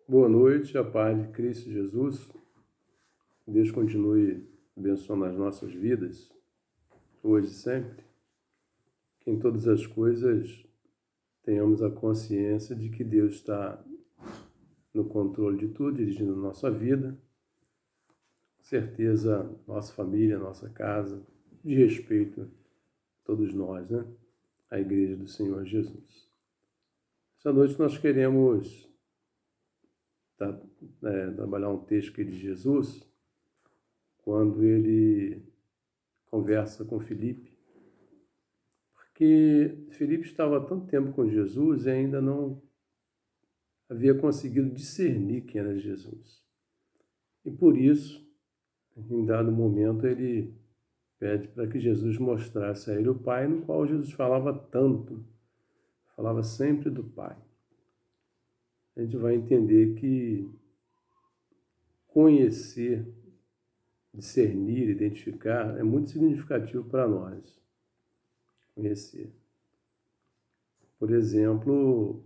Boa noite, a paz de Cristo Jesus. Deus continue abençoando as nossas vidas, hoje e sempre. Que em todas as coisas tenhamos a consciência de que Deus está no controle de tudo, dirigindo a nossa vida. Com certeza, nossa família, nossa casa, de respeito a todos nós, né? A Igreja do Senhor Jesus. Essa noite nós queremos trabalhar um texto aqui de Jesus, quando ele conversa com Filipe, porque Filipe estava há tanto tempo com Jesus e ainda não havia conseguido discernir quem era Jesus. E por isso, em dado momento, ele pede para que Jesus mostrasse a ele o Pai, no qual Jesus falava tanto, falava sempre do Pai. A gente vai entender que conhecer, discernir, identificar é muito significativo para nós. Conhecer. Por exemplo,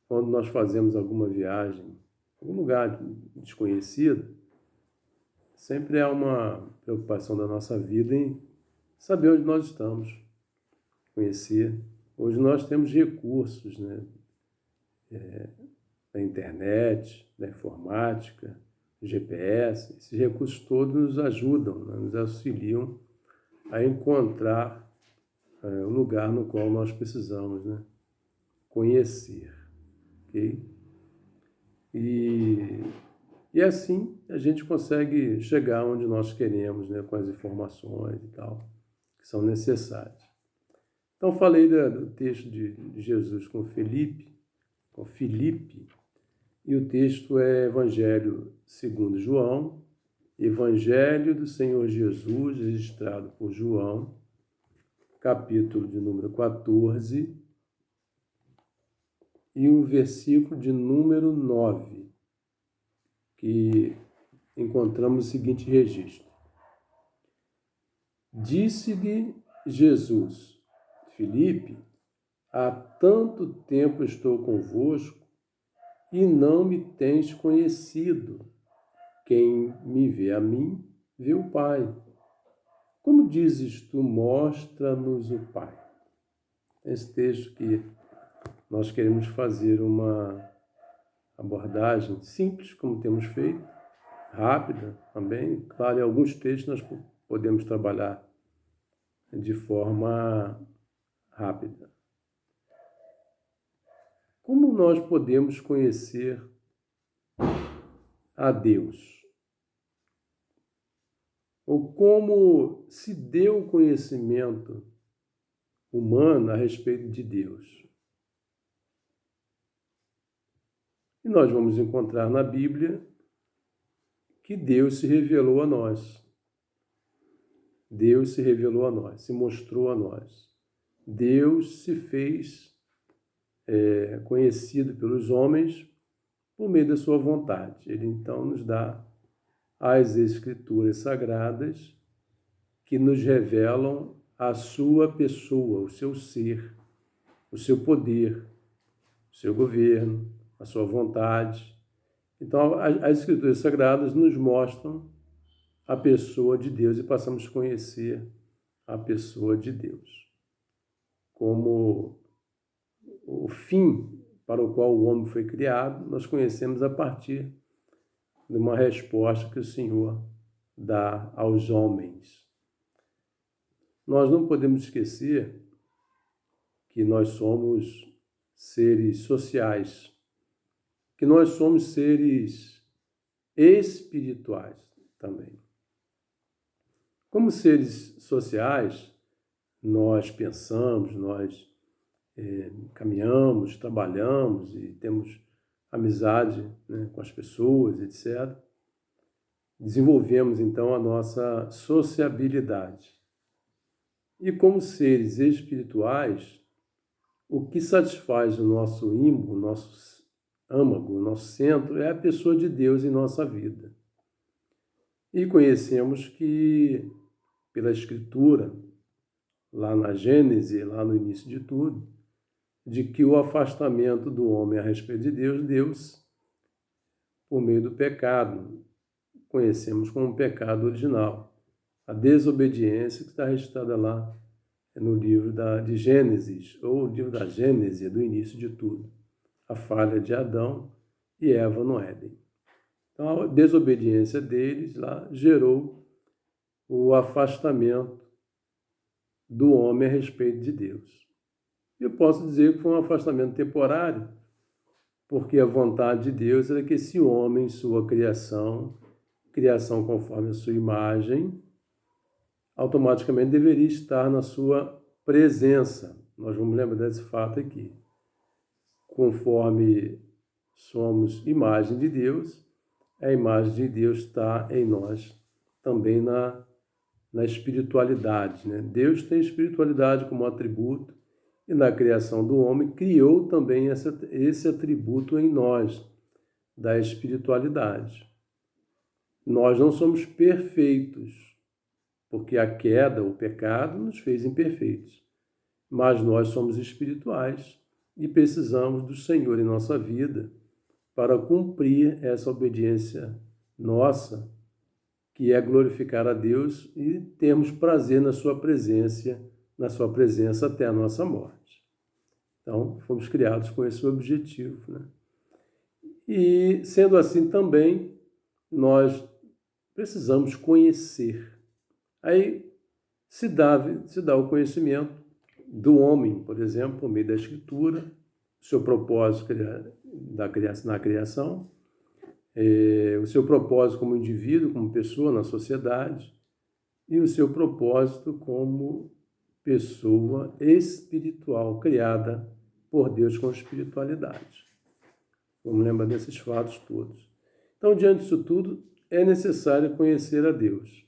quando nós fazemos alguma viagem, algum lugar desconhecido, sempre há uma preocupação da nossa vida em saber onde nós estamos, conhecer. Hoje nós temos recursos, né? Da internet, da informática, GPS. Esses recursos todos nos ajudam, né? Nos auxiliam a encontrar o lugar no qual nós precisamos, né? Conhecer. Okay? E assim a gente consegue chegar onde nós queremos, né, com as informações e tal, que são necessárias. Então, falei do texto de Jesus com Filipe, e o texto é Evangelho segundo João, Evangelho do Senhor Jesus, registrado por João, capítulo de número 14, e o versículo de número 9, que encontramos o seguinte registro. Disse-lhe Jesus, Filipe, há tanto tempo estou convosco e não me tens conhecido. Quem me vê a mim, vê o Pai. Como dizes tu, mostra-nos o Pai? Esse texto que nós queremos fazer uma abordagem simples, como temos feito, rápida também. Claro, em alguns textos nós podemos trabalhar de forma rápida. Como nós podemos conhecer a Deus? Ou como se deu o conhecimento humano a respeito de Deus? E nós vamos encontrar na Bíblia que Deus se revelou a nós. Deus se revelou a nós, se mostrou a nós. Deus se fez conhecido pelos homens por meio da sua vontade. Ele então nos dá as Escrituras Sagradas que nos revelam a sua pessoa, o seu ser, o seu poder, o seu governo, a sua vontade. Então, as Escrituras Sagradas nos mostram a pessoa de Deus e passamos a conhecer a pessoa de Deus como o fim para o qual o homem foi criado. Nós conhecemos a partir de uma resposta que o Senhor dá aos homens. Nós não podemos esquecer que nós somos seres sociais, que nós somos seres espirituais também. Como seres sociais, nós pensamos, nós caminhamos, trabalhamos e temos amizade, né, com as pessoas, etc. Desenvolvemos, então, a nossa sociabilidade. E como seres espirituais, o que satisfaz o nosso ímbo, o nosso âmago, o nosso centro, é a pessoa de Deus em nossa vida. E conhecemos que, pela Escritura, lá na Gênese, lá no início de tudo, de que o afastamento do homem a respeito de Deus, Deus por meio do pecado. Conhecemos como pecado original. A desobediência que está registrada lá no livro de Gênesis, ou o livro da Gênese, do início de tudo. A falha de Adão e Eva no Éden. Então, a desobediência deles lá gerou o afastamento do homem a respeito de Deus. Eu posso dizer que foi um afastamento temporário, porque a vontade de Deus era que esse homem, sua criação conforme a sua imagem, automaticamente deveria estar na sua presença. Nós vamos lembrar desse fato aqui. Conforme somos imagem de Deus, a imagem de Deus está em nós, também na espiritualidade, né? Deus tem espiritualidade como atributo e na criação do homem criou também esse atributo em nós, da espiritualidade. Nós não somos perfeitos, porque a queda, o pecado, nos fez imperfeitos. Mas nós somos espirituais e precisamos do Senhor em nossa vida para cumprir essa obediência nossa, que é glorificar a Deus e termos prazer na sua presença até a nossa morte. Então, fomos criados com esse objetivo, né? E, sendo assim também, nós precisamos conhecer. Aí se dá o conhecimento do homem, por exemplo, por meio da Escritura, o seu propósito na criação, o seu propósito como indivíduo, como pessoa na sociedade, e o seu propósito como pessoa espiritual, criada por Deus com espiritualidade. Vamos lembrar desses fatos todos. Então, diante disso tudo, é necessário conhecer a Deus.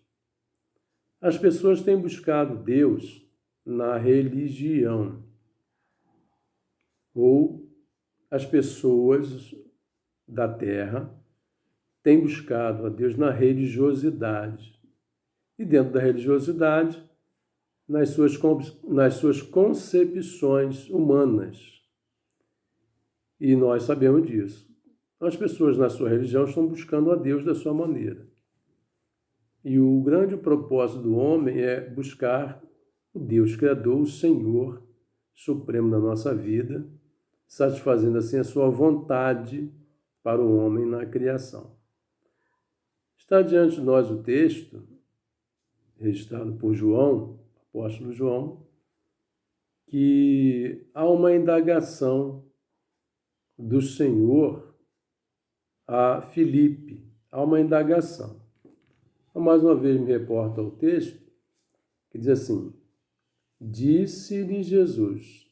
As pessoas têm buscado Deus na religião, ou as pessoas da terra têm buscado a Deus na religiosidade. E dentro da religiosidade, nas suas concepções humanas. E nós sabemos disso. As pessoas na sua religião estão buscando a Deus da sua maneira. E o grande propósito do homem é buscar o Deus Criador, o Senhor Supremo da nossa vida, satisfazendo assim a sua vontade para o homem na criação. Está diante de nós o texto, registrado por João, apóstolo João, que há uma indagação do Senhor a Filipe. Há uma indagação. Então, mais uma vez me reporta ao texto, que diz assim: disse-lhe Jesus,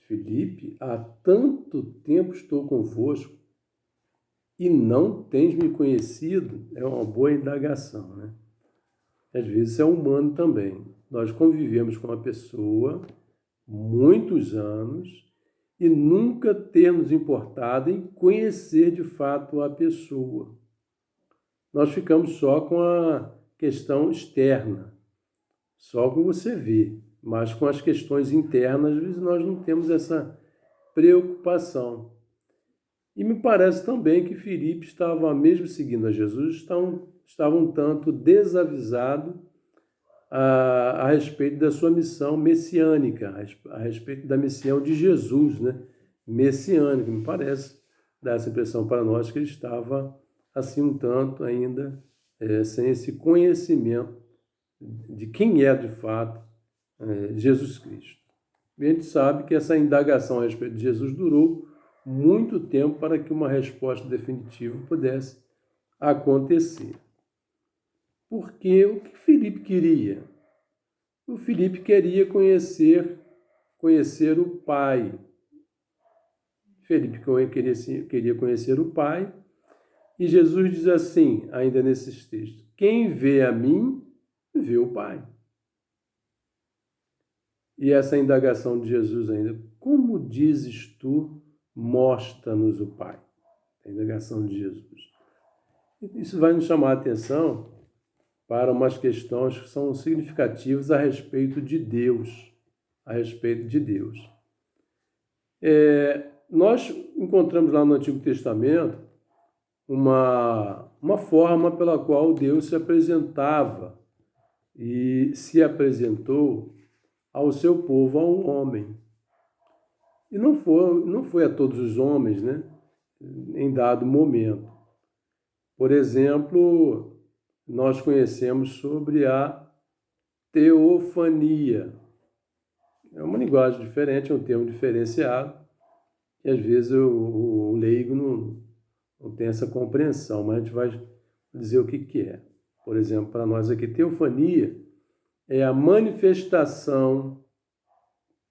Filipe, há tanto tempo estou convosco e não tens me conhecido? É uma boa indagação, né? Às vezes é humano também. Nós convivemos com uma pessoa muitos anos e nunca temos importado em conhecer de fato a pessoa. Nós ficamos só com a questão externa, só com você vê, mas com as questões internas, às vezes nós não temos essa preocupação. E me parece também que Filipe estava, mesmo seguindo a Jesus, estava um tanto desavisado a respeito da sua missão messiânica, a respeito da missão de Jesus, né? Messiânica. Me parece dar essa impressão para nós que ele estava assim um tanto ainda sem esse conhecimento de quem é de fato Jesus Cristo. E a gente sabe que essa indagação a respeito de Jesus durou muito tempo para que uma resposta definitiva pudesse acontecer. Porque o que Filipe queria? O Filipe queria conhecer o Pai. Filipe queria conhecer o Pai. E Jesus diz assim, ainda nesses textos: quem vê a mim, vê o Pai. E essa indagação de Jesus ainda: como dizes tu, mostra-nos o Pai? A indagação de Jesus. Isso vai nos chamar a atenção para umas questões que são significativas a respeito de Deus. Nós encontramos lá no Antigo Testamento uma forma pela qual Deus se apresentava e se apresentou ao seu povo, a um homem. E não foi a todos os homens, né, em dado momento. Por exemplo, nós conhecemos sobre a teofania. É uma linguagem diferente, é um termo diferenciado, e às vezes o leigo não tem essa compreensão, mas a gente vai dizer o que é. Por exemplo, para nós aqui, teofania é a manifestação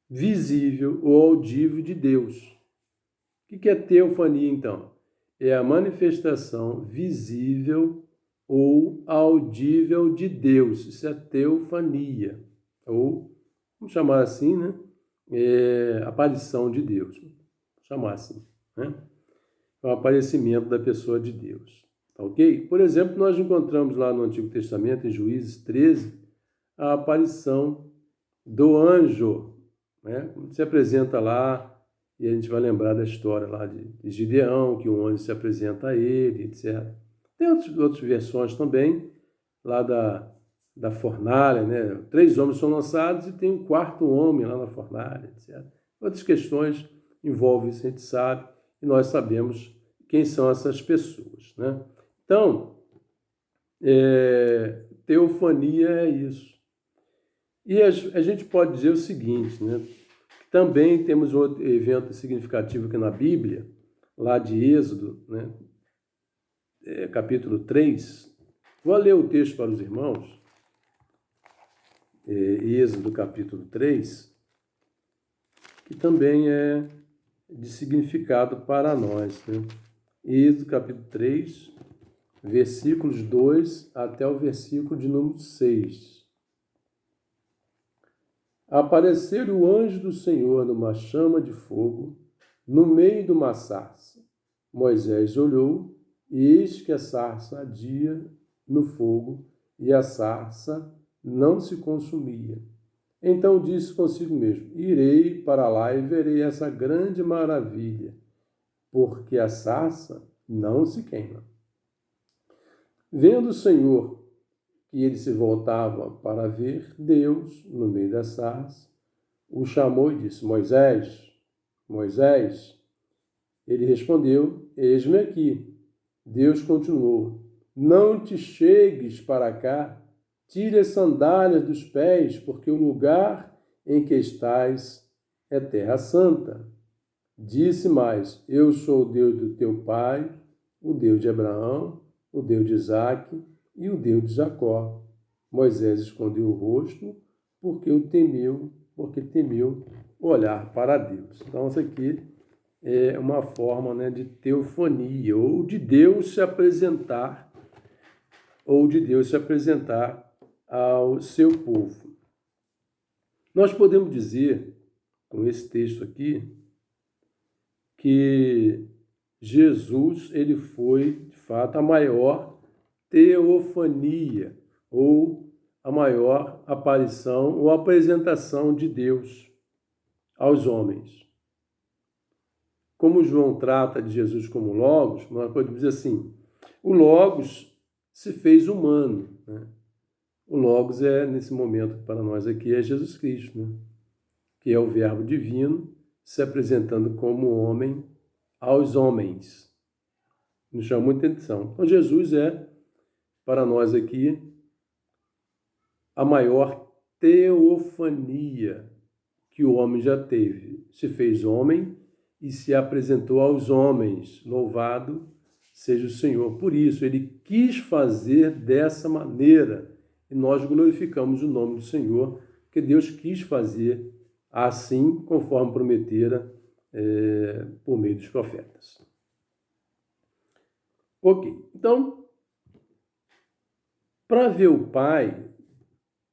visível ou audível de Deus. O que é teofania, então? É a manifestação visível ou audível de Deus. Isso é teofania, ou, vamos chamar assim, né? Aparição de Deus. Vamos chamar assim, né? É o aparecimento da pessoa de Deus. Tá ok? Por exemplo, nós encontramos lá no Antigo Testamento, em Juízes 13, a aparição do anjo, né? Se apresenta lá, e a gente vai lembrar da história lá de Gideão, que um anjo se apresenta a ele, etc. Tem outras versões também, lá da fornalha, né? 3 homens são lançados e tem um 4º homem lá na fornalha, etc. Outras questões envolvem isso, a gente sabe, e nós sabemos quem são essas pessoas, né? Então, teofania é isso. E a gente pode dizer o seguinte, né? Também temos outro evento significativo aqui na Bíblia, lá de Êxodo, né? Capítulo 3. Vou ler o texto para os irmãos. Êxodo, capítulo 3, que também é de significado para nós, né? Êxodo, capítulo 3, versículos 2 até o versículo de número 6. Apareceu o anjo do Senhor numa chama de fogo, no meio de uma sarça. Moisés olhou, e eis que a sarça ardia no fogo, e a sarça não se consumia. Então disse consigo mesmo: irei para lá e verei essa grande maravilha, porque a sarça não se queima. Vendo o Senhor que ele se voltava para ver Deus no meio da sarça, o chamou e disse: Moisés, Moisés. Ele respondeu: eis-me aqui. Deus continuou: não te chegues para cá, tire as sandálias dos pés, porque o lugar em que estás é terra santa. Disse mais: eu sou o Deus do teu pai, o Deus de Abraão, o Deus de Isaque e o Deus de Jacó. Moisés escondeu o rosto porque temeu olhar para Deus. Então, isso aqui é uma forma, né, de teofania, ou de Deus se apresentar, ao seu povo. Nós podemos dizer, com esse texto aqui, que Jesus ele foi, de fato, a maior teofania, ou a maior aparição ou apresentação de Deus aos homens. Como João trata de Jesus como Logos, nós podemos dizer assim, o Logos se fez humano, né? O Logos nesse momento, para nós aqui, é Jesus Cristo, né? Que é o Verbo divino se apresentando como homem aos homens. Nos chama muita atenção. Então, Jesus é, para nós aqui, a maior teofania que o homem já teve. Se fez homem e se apresentou aos homens. Louvado seja o Senhor. Por isso, ele quis fazer dessa maneira. E nós glorificamos o nome do Senhor, que Deus quis fazer assim, conforme prometera por meio dos profetas. Ok, então, para ver o Pai,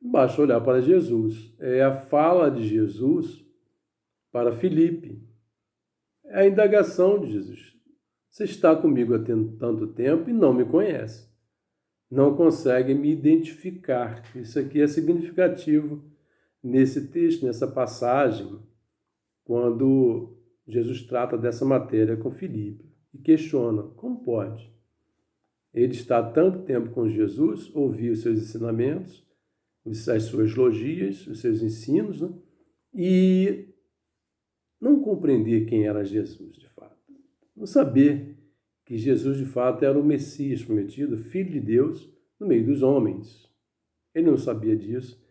basta olhar para Jesus. É a fala de Jesus para Filipe. É a indagação de Jesus. Você está comigo há tanto tempo e não me conhece. Não consegue me identificar. Isso aqui é significativo nesse texto, nessa passagem, quando Jesus trata dessa matéria com Filipe e questiona: como pode? Ele está há tanto tempo com Jesus, ouviu os seus ensinamentos, as suas logias, os seus ensinos, né? E não compreender quem era Jesus, de fato. Não saber que Jesus, de fato, era o Messias prometido, Filho de Deus, no meio dos homens. Ele não sabia disso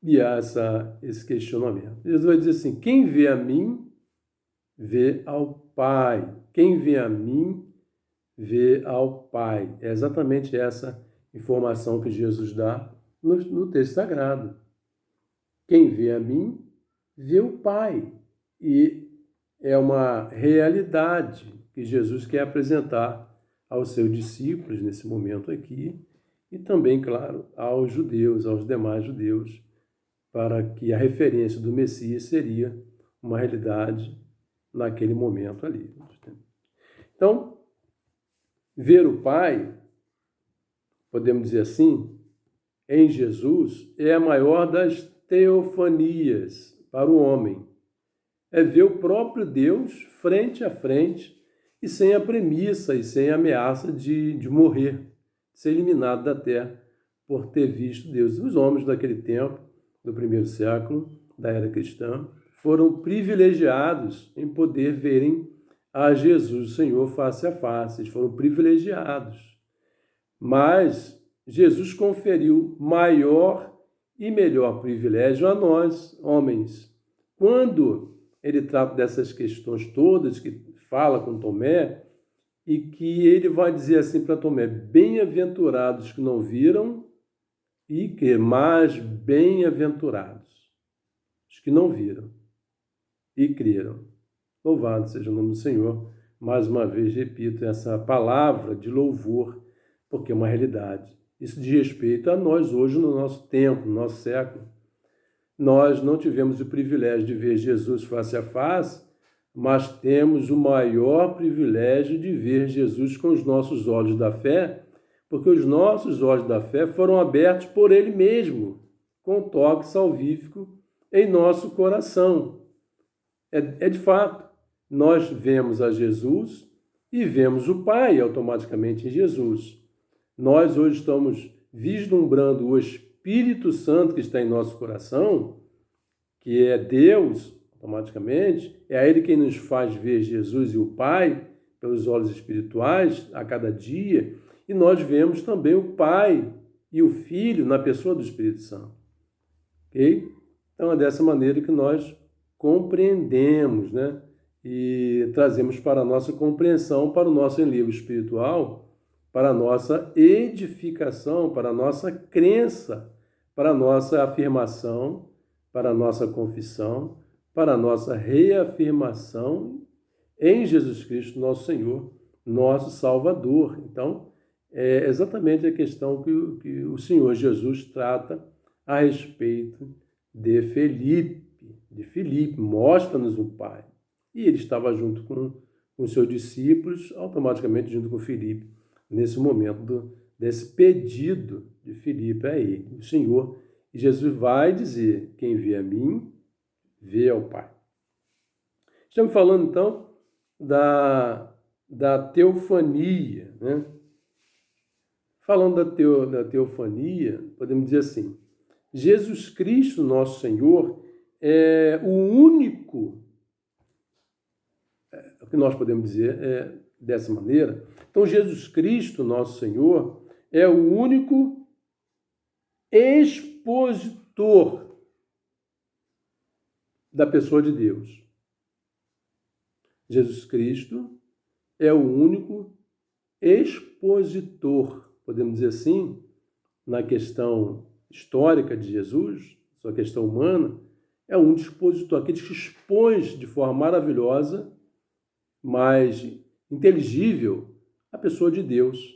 e há esse questionamento. Jesus vai dizer assim, quem vê a mim, vê ao Pai. Quem vê a mim, vê ao Pai. É exatamente essa informação que Jesus dá no texto sagrado. Quem vê a mim, vê o Pai. E é uma realidade que Jesus quer apresentar aos seus discípulos nesse momento aqui e também, claro, aos judeus, aos demais judeus, para que a referência do Messias seria uma realidade naquele momento ali. Então, ver o Pai, podemos dizer assim, em Jesus, é a maior das teofanias para o homem. É ver o próprio Deus frente a frente e sem a premissa e sem a ameaça de morrer, de ser eliminado da terra por ter visto Deus. Os homens daquele tempo, do primeiro século, da era cristã, foram privilegiados em poder verem a Jesus, o Senhor, face a face. Eles foram privilegiados. Mas Jesus conferiu maior e melhor privilégio a nós, homens. Quando ele trata dessas questões todas, que fala com Tomé, e que ele vai dizer assim para Tomé, bem-aventurados que não viram e que mais bem-aventurados os que não viram e creram. Louvado seja o nome do Senhor. Mais uma vez, repito, essa palavra de louvor, porque é uma realidade. Isso diz respeito a nós hoje, no nosso tempo, no nosso século. Nós não tivemos o privilégio de ver Jesus face a face, mas temos o maior privilégio de ver Jesus com os nossos olhos da fé, porque os nossos olhos da fé foram abertos por Ele mesmo, com toque salvífico em nosso coração. É de fato, nós vemos a Jesus e vemos o Pai automaticamente em Jesus. Nós hoje estamos vislumbrando o Espírito Santo que está em nosso coração, que é Deus, automaticamente, é a Ele quem nos faz ver Jesus e o Pai pelos olhos espirituais a cada dia, e nós vemos também o Pai e o Filho na pessoa do Espírito Santo. Ok? Então é dessa maneira que nós compreendemos, né? E trazemos para a nossa compreensão, para o nosso enlevo espiritual, para a nossa edificação, para a nossa crença, para a nossa afirmação, para a nossa confissão, para a nossa reafirmação em Jesus Cristo, nosso Senhor, nosso Salvador. Então, é exatamente a questão que o Senhor Jesus trata a respeito de Filipe. Mostra-nos o Pai. E ele estava junto com os seus discípulos, automaticamente junto com Filipe, nesse momento desse pedido de Filipe a ele. O Senhor, e Jesus vai dizer, quem vê a mim, vê ao Pai. Estamos falando, então, da teofania, né? Falando da teofania, podemos dizer assim, Jesus Cristo, nosso Senhor, é o único, o que nós podemos dizer dessa maneira. Então, Jesus Cristo, nosso Senhor, é o único expositor da pessoa de Deus. Jesus Cristo é o único expositor, podemos dizer assim, na questão histórica de Jesus, sua questão humana, é um expositor, aquele que expôs de forma maravilhosa, mais inteligível, a pessoa de Deus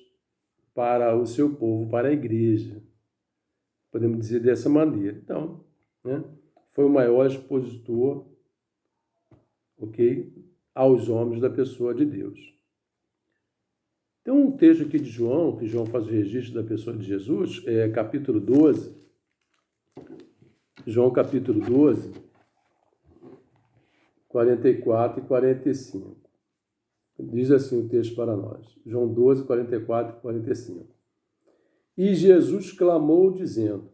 para o seu povo, para a igreja. Podemos dizer dessa maneira. Então, né, foi o maior expositor, ok, aos homens da pessoa de Deus. Tem um texto aqui de João, que João faz o registro da pessoa de Jesus, capítulo 12. João capítulo 12, 44 e 45. Diz assim o texto para nós, João 12, 44 e 45. E Jesus clamou, dizendo,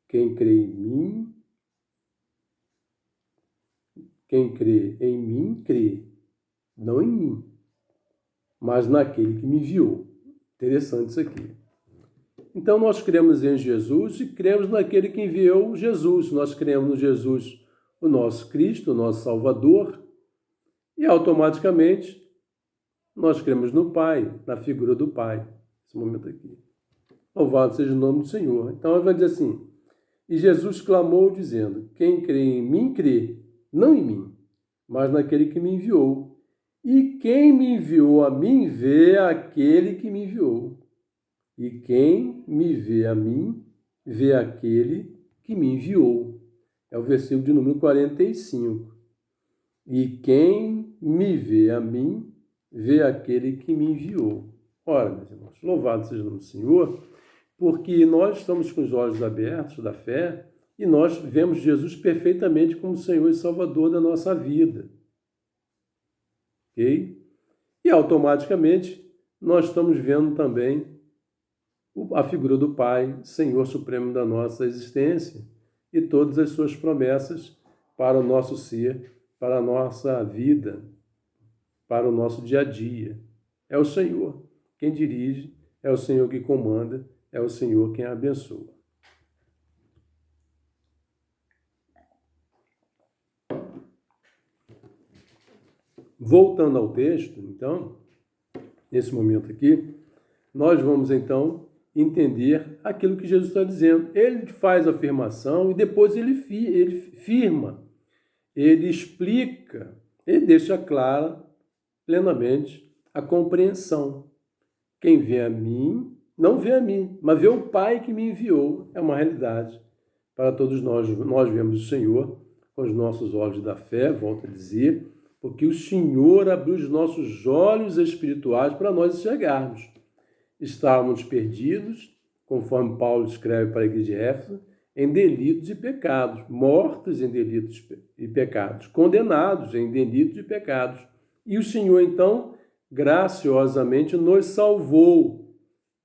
quem crê em mim, crê, não em mim, mas naquele que me enviou. Interessante isso aqui. Então, nós cremos em Jesus e cremos naquele que enviou Jesus. Nós cremos no Jesus, o nosso Cristo, o nosso Salvador, e automaticamente nós cremos no Pai, na figura do Pai. Esse momento aqui. Louvado seja o nome do Senhor. Então, ele vai dizer assim, e Jesus clamou, dizendo, quem crê em mim, crê, não em mim, mas naquele que me enviou. E quem me enviou a mim, vê aquele que me enviou. E quem me vê a mim, vê aquele que me enviou. É o versículo de número 45. E quem me vê a mim, vê aquele que me enviou. Ora, meus irmãos, louvado seja o nome do Senhor, porque nós estamos com os olhos abertos da fé e nós vemos Jesus perfeitamente como Senhor e Salvador da nossa vida. Ok? E automaticamente nós estamos vendo também a figura do Pai, Senhor Supremo da nossa existência, e todas as suas promessas para o nosso ser, para a nossa vida, para o nosso dia a dia. É o Senhor quem dirige, é o Senhor que comanda, é o Senhor quem abençoa. Voltando ao texto, então, nesse momento aqui, nós vamos então entender aquilo que Jesus está dizendo. Ele faz a afirmação e depois ele firma, ele explica, ele deixa clara plenamente a compreensão. Quem vê a mim, não vê a mim, mas vê o Pai que me enviou. É uma realidade para todos nós. Nós vemos o Senhor com os nossos olhos da fé, volto a dizer, porque o Senhor abriu os nossos olhos espirituais para nós enxergarmos. Estávamos perdidos, conforme Paulo escreve para a igreja de Éfeso, em delitos e pecados, mortos em delitos e pecados, condenados em delitos e pecados. E o Senhor, então, graciosamente nos salvou,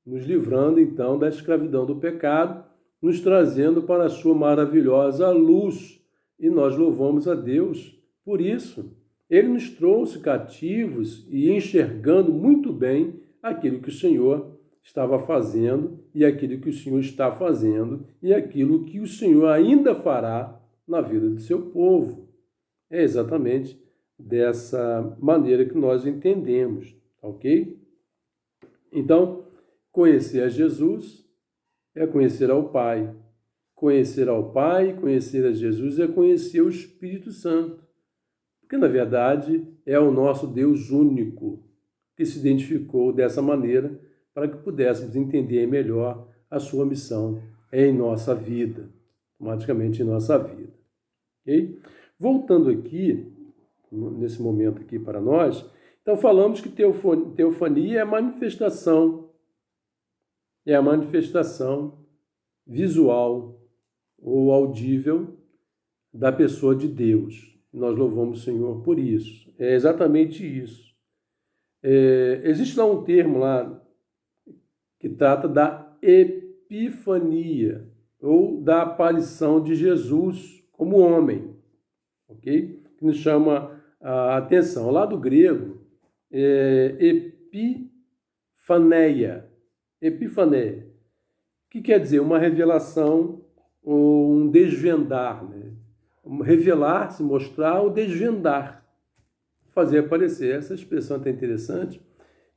nos livrando, então, da escravidão do pecado, nos trazendo para a sua maravilhosa luz. E nós louvamos a Deus por isso. Ele nos trouxe cativos e enxergando muito bem aquilo que o Senhor estava fazendo e aquilo que o Senhor está fazendo e aquilo que o Senhor ainda fará na vida do seu povo. É exatamente dessa maneira que nós entendemos, ok? Então, conhecer a Jesus é conhecer ao Pai. Conhecer ao Pai, conhecer a Jesus é conhecer o Espírito Santo. Porque, na verdade, é o nosso Deus único que se identificou dessa maneira para que pudéssemos entender melhor a sua missão em nossa vida, automaticamente em nossa vida. Okay? Voltando aqui, nesse momento aqui para nós, então falamos que teofania é a manifestação visual ou audível da pessoa de Deus. Nós louvamos o Senhor por isso. É exatamente isso. Existe lá um termo lá que trata da epifania, ou da aparição de Jesus como homem, ok? Que nos chama a atenção. Lá do grego, epifaneia, que quer dizer uma revelação ou um desvendar, né? Revelar-se, mostrar ou desvendar, fazer aparecer. Essa expressão é até interessante,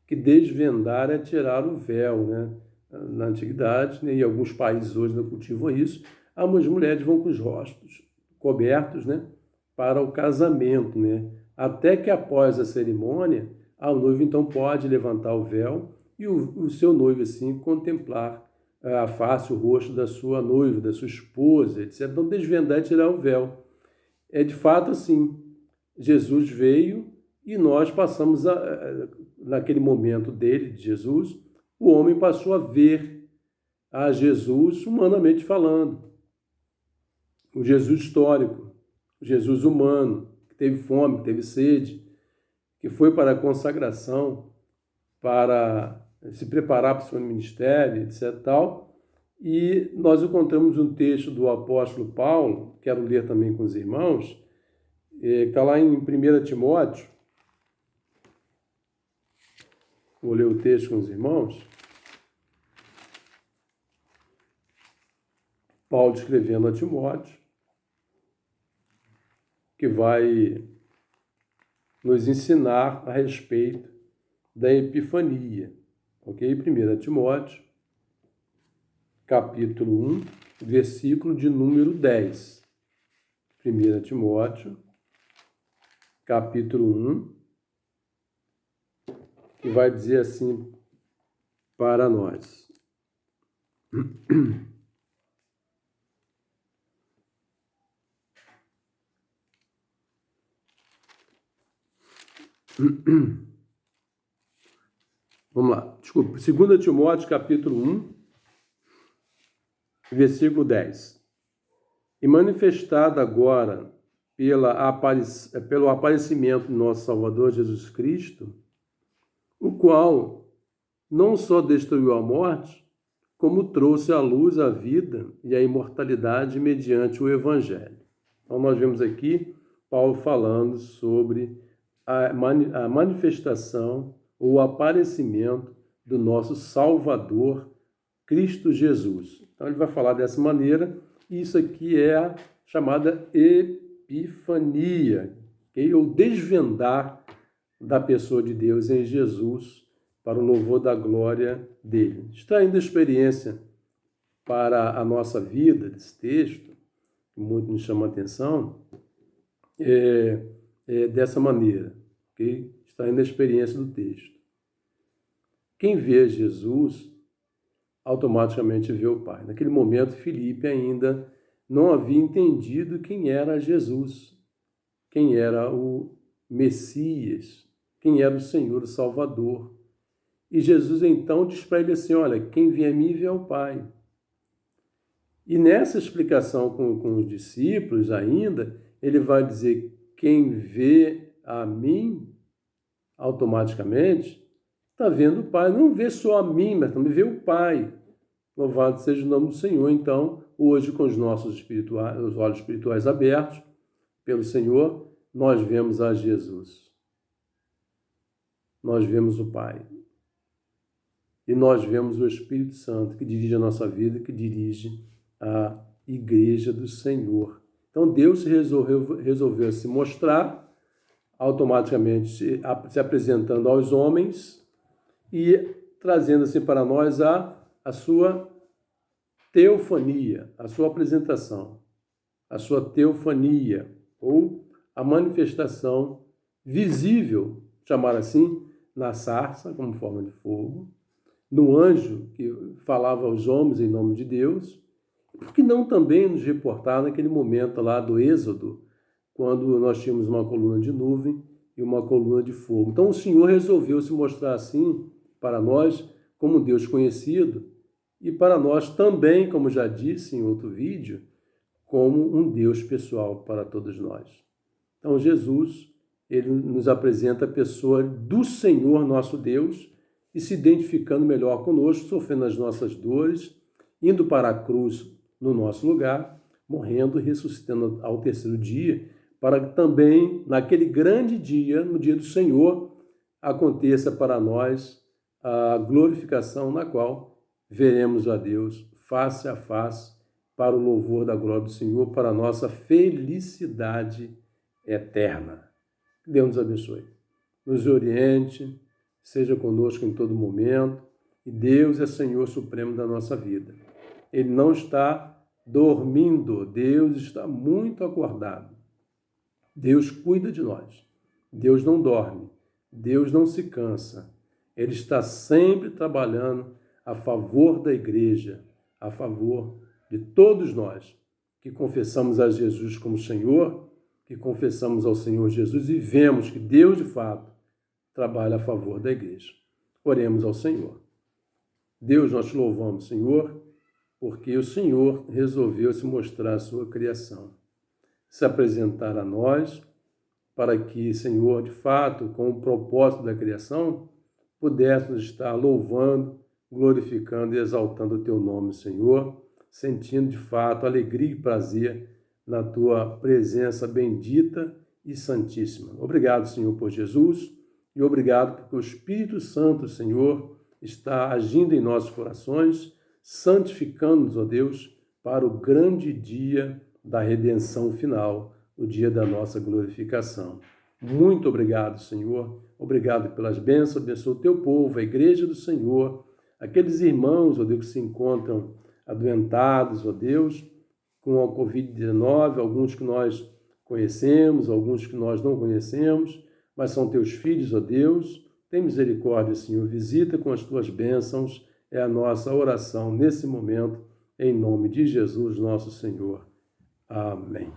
que desvendar é tirar o véu, né? Na antiguidade, né? E alguns países hoje não cultivam isso, as mulheres vão com os rostos cobertos, né? Para o casamento, né? Até que após a cerimônia, o noivo então pode levantar o véu e o seu noivo assim contemplar a face, o rosto da sua noiva, da sua esposa, etc. Então desvendar é tirar o véu. É de fato assim, Jesus veio e nós passamos, naquele momento dele, de Jesus, o homem passou a ver a Jesus humanamente falando. O Jesus histórico, o Jesus humano, que teve fome, que teve sede, que foi para a consagração, para se preparar para o seu ministério, etc. Tal. E nós encontramos um texto do apóstolo Paulo, quero ler também com os irmãos, que está lá em 1 Timóteo. Vou ler o texto com os irmãos. Paulo escrevendo a Timóteo, que vai nos ensinar a respeito da Epifania. Ok? 1 Timóteo, capítulo 1, versículo de número 10. 1 Timóteo, capítulo 1, que vai dizer assim para nós. Vamos lá, desculpa. 2 Timóteo, capítulo 1, versículo 10. E manifestada agora pelo aparecimento de nosso Salvador Jesus Cristo, o qual não só destruiu a morte, como trouxe à luz a vida e a imortalidade mediante o Evangelho. Então nós vemos aqui Paulo falando sobre a manifestação ou o aparecimento do nosso Salvador, Cristo Jesus. Então ele vai falar dessa maneira, e isso aqui é a chamada Epifania, okay? Ou desvendar da pessoa de Deus em Jesus para o louvor da glória dele. Extraindo a experiência para a nossa vida desse texto, que muito nos chama a atenção, dessa maneira, ok? Extraindo a experiência do texto. Quem vê Jesus, automaticamente vê o Pai. Naquele momento, Filipe ainda não havia entendido quem era Jesus, quem era o Messias, quem era o Senhor, o Salvador. E Jesus então diz para ele assim, olha, quem vê a mim vê o Pai. E nessa explicação com os discípulos ainda, ele vai dizer, quem vê a mim, automaticamente, está vendo o Pai. Não vê só a mim, mas também vê o Pai. Louvado seja o nome do Senhor. Então, hoje, com os nossos os olhos espirituais abertos pelo Senhor, nós vemos a Jesus. Nós vemos o Pai. E nós vemos o Espírito Santo, que dirige a nossa vida, que dirige a Igreja do Senhor. Então, Deus resolveu se mostrar, automaticamente se apresentando aos homens e trazendo assim para nós a sua teofania, a sua apresentação, a sua teofania, ou a manifestação visível, chamar assim, na sarça, como forma de fogo, no anjo que falava aos homens em nome de Deus, por que não também nos reportar naquele momento lá do Êxodo, quando nós tínhamos uma coluna de nuvem e uma coluna de fogo. Então o Senhor resolveu se mostrar assim para nós, como Deus conhecido, e para nós também, como já disse em outro vídeo, como um Deus pessoal para todos nós. Então Jesus, ele nos apresenta a pessoa do Senhor nosso Deus, e se identificando melhor conosco, sofrendo as nossas dores, indo para a cruz no nosso lugar, morrendo e ressuscitando ao terceiro dia, para que também, naquele grande dia, no dia do Senhor, aconteça para nós a glorificação na qual veremos a Deus face a face, para o louvor da glória do Senhor, para a nossa felicidade eterna. Que Deus nos abençoe, nos oriente, seja conosco em todo momento, e Deus é Senhor supremo da nossa vida. Ele não está dormindo, Deus está muito acordado. Deus cuida de nós. Deus não dorme, Deus não se cansa. Ele está sempre trabalhando a favor da igreja, a favor de todos nós que confessamos a Jesus como Senhor, que confessamos ao Senhor Jesus e vemos que Deus, de fato, trabalha a favor da igreja. Oremos ao Senhor. Deus, nós te louvamos, Senhor, porque o Senhor resolveu se mostrar a sua criação, se apresentar a nós para que, Senhor, de fato, com o propósito da criação, pudéssemos estar louvando, glorificando e exaltando o Teu nome, Senhor, sentindo de fato alegria e prazer na Tua presença bendita e santíssima. Obrigado, Senhor, por Jesus, e obrigado porque o Espírito Santo, Senhor, está agindo em nossos corações, santificando-nos, ó Deus, para o grande dia da redenção final, o dia da nossa glorificação. Muito obrigado, Senhor. Obrigado pelas bênçãos. Abençoa o teu povo, a igreja do Senhor, aqueles irmãos, ó Deus, que se encontram adoentados, ó Deus, com a Covid-19, alguns que nós conhecemos, alguns que nós não conhecemos, mas são teus filhos, ó Deus. Tem misericórdia, Senhor. Visita com as tuas bênçãos. É a nossa oração nesse momento, em nome de Jesus, nosso Senhor. Amém.